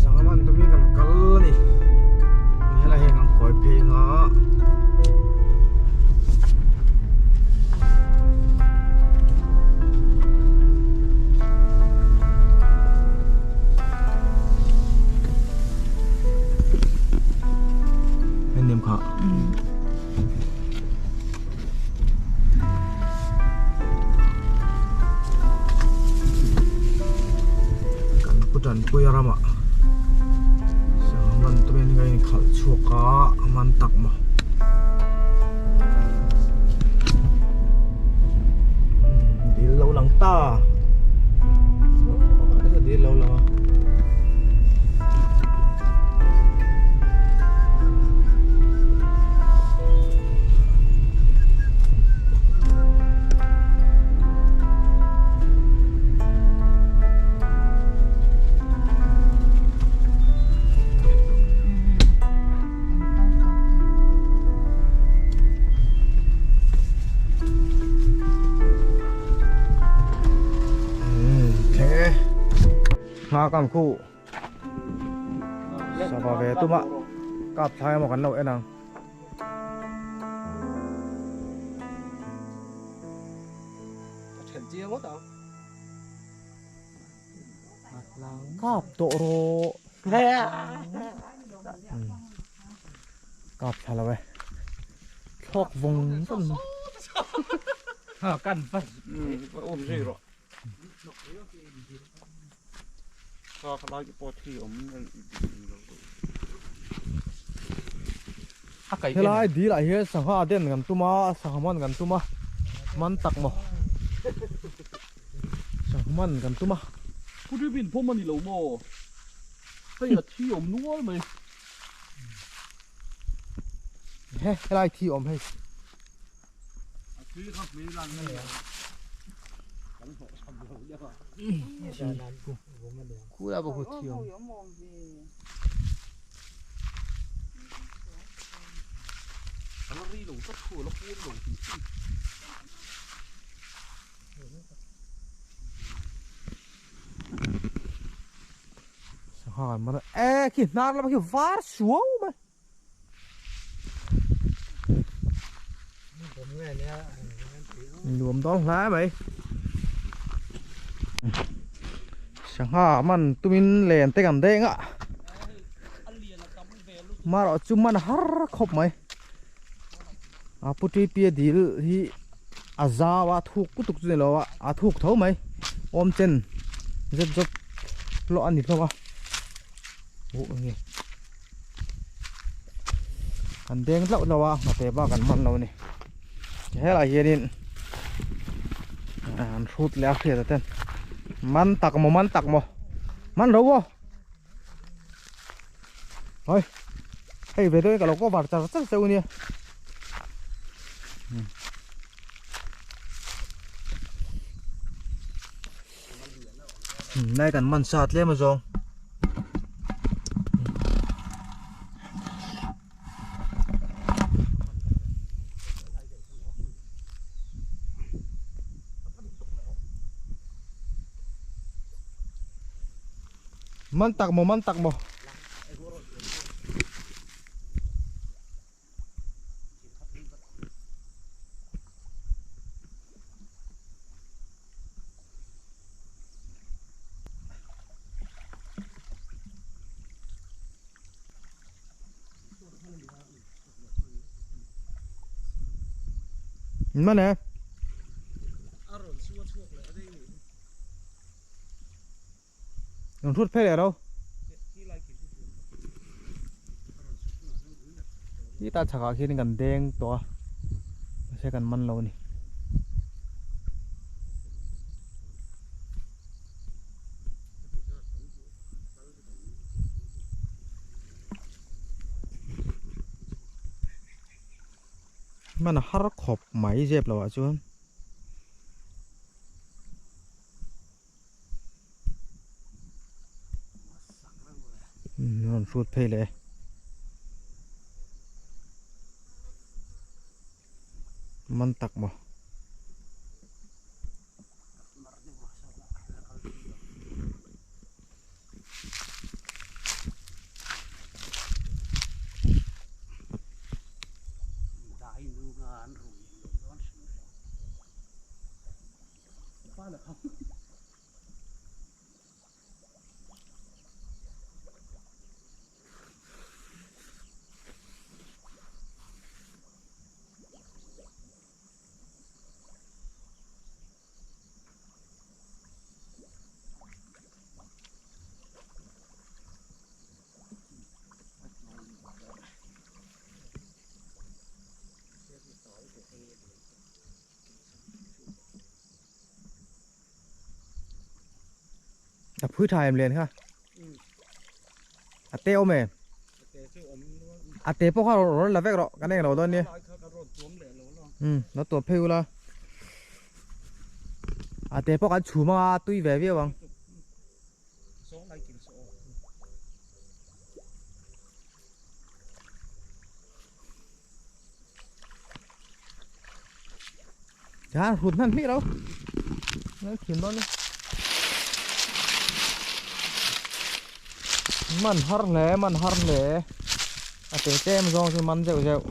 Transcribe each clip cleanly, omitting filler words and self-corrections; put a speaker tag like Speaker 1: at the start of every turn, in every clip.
Speaker 1: sangaman tumi kan kal ni ni la heng ang koi phe nga niệm khả kan putan puyarama sangaman tumen ngai khal chuka man takma dil lo lang ta dil lo lang nga kang khu sa ba ve tu ma kap thai mo kan lo enang kap to ro kap thala we thok vong ton ha kan fa ôm gì rồi sao cái cái bột thì ống thế lại đi lại hết sang hoa đen gần tuma sang man gần tuma man tắc mò sang man gần tuma
Speaker 2: ผู้ที่บินพวกมันนี่เหลวโม่ถ้าอยากที่อมนัวไหม
Speaker 1: เฮ้ไล่ที่อมให้
Speaker 2: ที่เขาไม่รันเลย
Speaker 1: กูได้บอกว่าที่อม
Speaker 2: แล้วรีหลงสักถั่วแล้วพูดหลงจริง
Speaker 1: สังหารมันขี้นานแล้วมันขี้ฟ้าสวงมั้ยรวมต้องร้ายไหมสังหารมันตุมินเลนเตกันเด้งอ่ะมาเราจุ่มมันฮาร์คบไหมปุติเปียดีลที่อาซาวะทุกกุตุกจุนเลวะทุกเท่าไหมอมเจนจะโลอันนี้เท่าวะโอ้ยอันเด้งเราวะมาเตะบ้ากันมันเรานี่เฮ้ยอะไรเย็นอันสุดแล้วเสียแต่เต้นมันตักโมมันรู้บ่เฮ้ยเฮ้ยไปด้วยกับเราก็บาดจับจับเซลล์เนี่ยnay cần mặn sạt lên mà rồi mặn tặc mò mana thuốc phê ở đâu đi ta chả khi nên gần đen to sẽ cần măn lâu này mana har khop máy dẹp là chứ non suốt phê lệ man tak mo đập hư thải em liền ha à teo mẹ à teo bốc hoa rồi là vét rồi cái này là đâu nè nó tổ phêu là à teo bốc ăn chủ mà tuy về biết không chả hụt hẳn biết đâu nó kiếm đó đi man har le à te tem zong thì man dẹo dẹo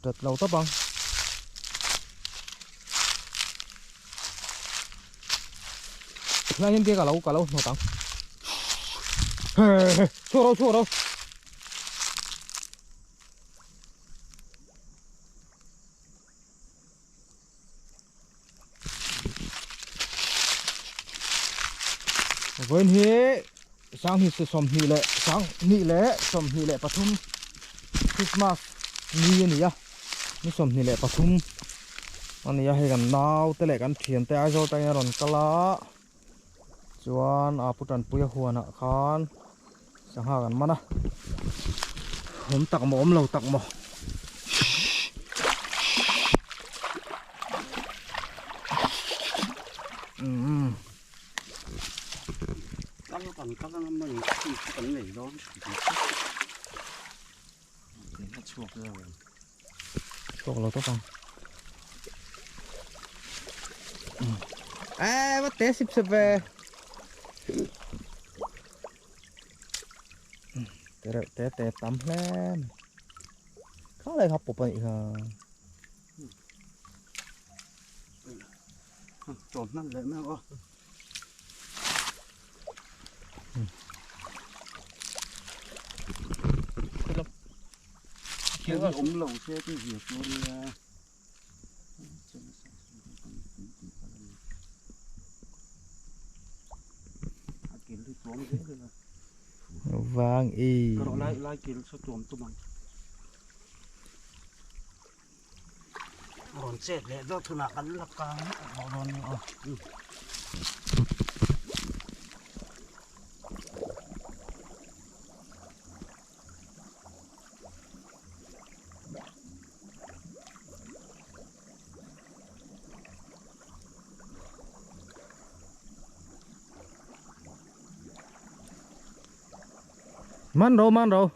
Speaker 1: trật lâu tấp bằng lại nhân kia cả lâu nó tăng chua đâu với thế sáng thì xóm hỉ lệ sáng nghỉ lễ xóm hỉ lệ Pathum Christmas New Year ni xóm hỉ lệ Pathum anh ấy hay gần nào tới lại gần thiền tới ai rồi tay nhà ròn cala chuan à putan puya huan à khan sang ha gần mana hôm tắc mỏ lâu tắc mỏ
Speaker 3: các mình cái này đó nó chuột rồi
Speaker 1: chuột lâu tắc bằng à bắt té xịp về té tắm lên khó lại học một vậy hả
Speaker 3: trộn nó lại mà ô cái ống lồng xe cái việc nó đi
Speaker 1: vàng y
Speaker 3: rồi lại kiểu số tuồng tụi mình còn chết để do thu nạp cắn lắc cá bỏ đòn
Speaker 1: man đâu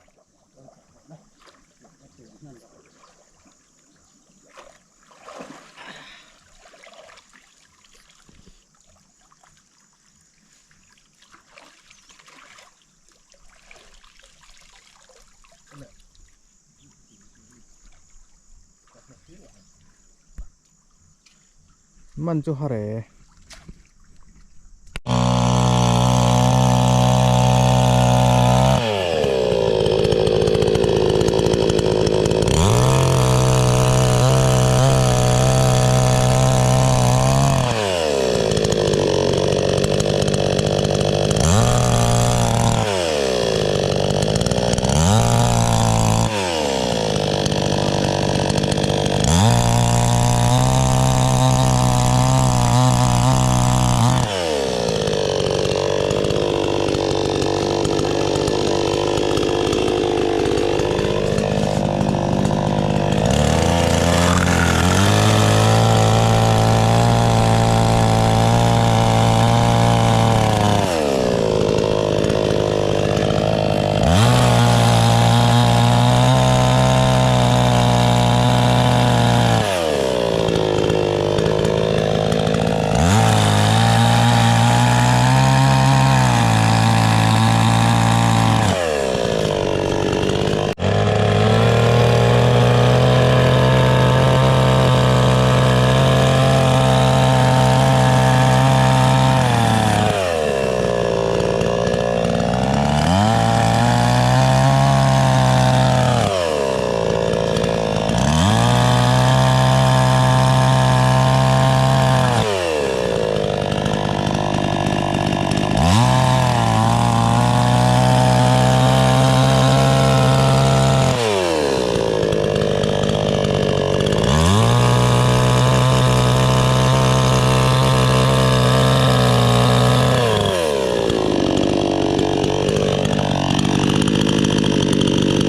Speaker 1: man cho hare